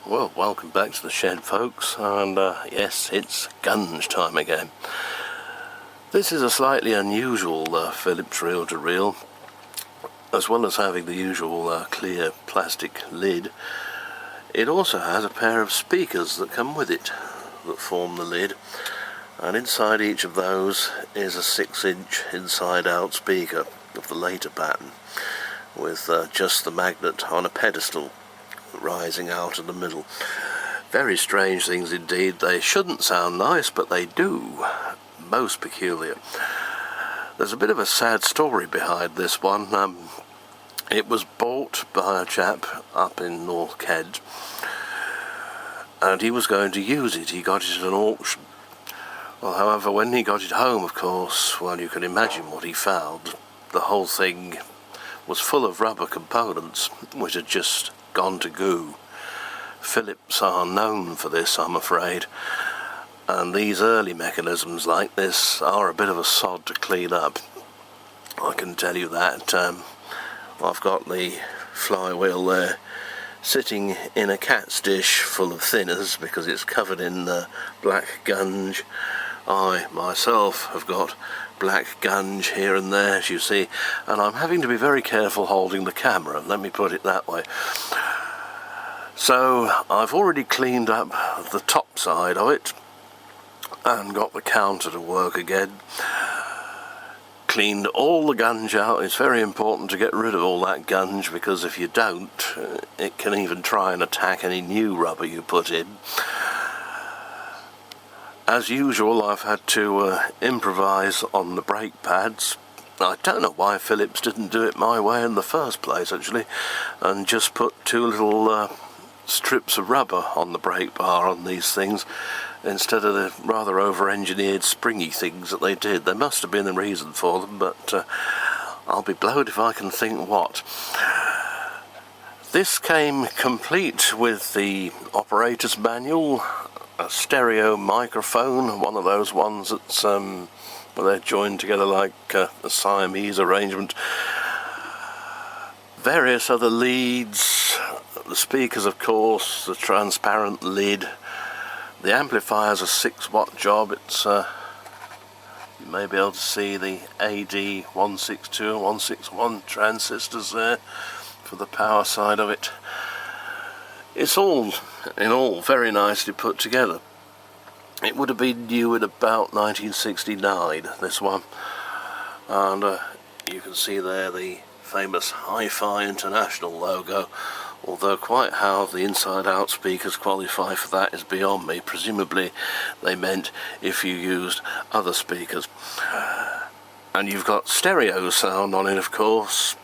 Well, welcome back to the shed, folks, and yes, it's gunge time again. This is a slightly unusual Philips reel-to-reel. As well as having the usual clear plastic lid, it also has a pair of speakers that come with it that form the lid, and inside each of those is a 6-inch inside-out speaker of the later pattern with just the magnet on a pedestal rising out in the middle. Very strange things indeed. They shouldn't sound nice, but they do. Most peculiar. There's a bit of a sad story behind this one. It was bought by a chap up in North Kent, and he was going to use it. He got it at an auction. Well, however, when he got it home, of course, well, you can imagine what he found. The whole thing was full of rubber components which had just gone to goo. Philips are known for this, I'm afraid, and these early mechanisms like this are a bit of a sod to clean up. I can tell you that. I've got the flywheel there sitting in a cat's dish full of thinners because it's covered in black gunge. I myself have got black gunge here and there, as you see, and I'm having to be very careful holding the camera, let me put it that way. So I've already cleaned up the top side of it and got the counter to work again. Cleaned all the gunge out. It's very important to get rid of all that gunge, because if you don't, it can even try and attack any new rubber you put in. As usual, I've had to improvise on the brake pads. I don't know why Philips didn't do it my way in the first place, actually, and just put two little strips of rubber on the brake bar on these things instead of the rather over-engineered springy things that they did. There must have been a reason for them, but I'll be blowed if I can think what. This came complete with the operator's manual, a stereo microphone, one of those ones that's where they're joined together like a Siamese arrangement, various other leads, the speakers of course, the transparent lid. The amplifier's a 6-watt job. It's you may be able to see the AD 162 and 161 transistors there for the power side of it. It's all in all very nicely put together. It would have been new in about 1969, this one, and you can see there the famous Hi-Fi International logo, although quite how the inside-out speakers qualify for that is beyond me. Presumably they meant if you used other speakers. And you've got stereo sound on it, of course.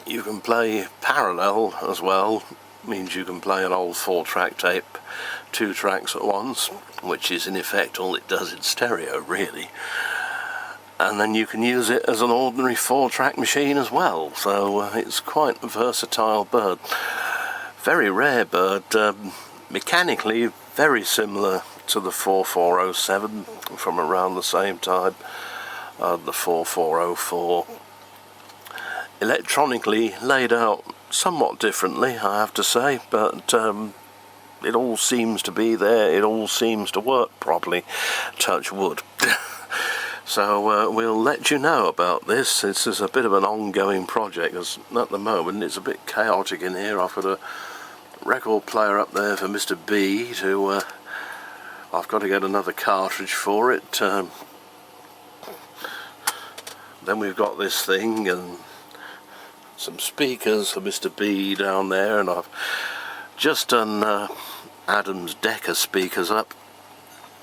You can play parallel as well. Means you can play an old 4-track tape 2 tracks at once, which is in effect all it does in stereo, really. And then you can use it as an ordinary 4-track machine as well, so it's quite a versatile bird. Very rare bird, mechanically very similar to the 4407 from around the same time, the 4404. Electronically laid out somewhat differently, I have to say, but it all seems to be there, it all seems to work properly, touch wood. So we'll let you know about this. This is a bit of an ongoing project, because at the moment it's a bit chaotic in here. I've got a record player up there for Mr. B to I've got to get another cartridge for it. Then we've got this thing and some speakers for Mr. B down there, and I've just done Adam's Decca speakers up,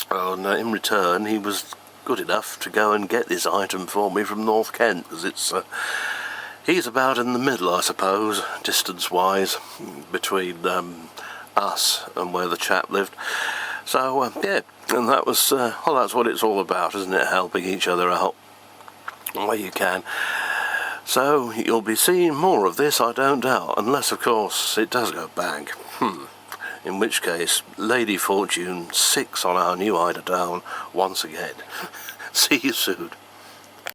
and in return he was good enough to go and get this item for me from North Kent, because it's he's about in the middle, I suppose, distance-wise, between us and where the chap lived. So yeah, and that was well, that's what it's all about, isn't it? Helping each other out where you can. So you'll be seeing more of this, I don't doubt, unless of course it does go bang. In which case, Lady Fortune 6 on our new eider down once again. See you soon.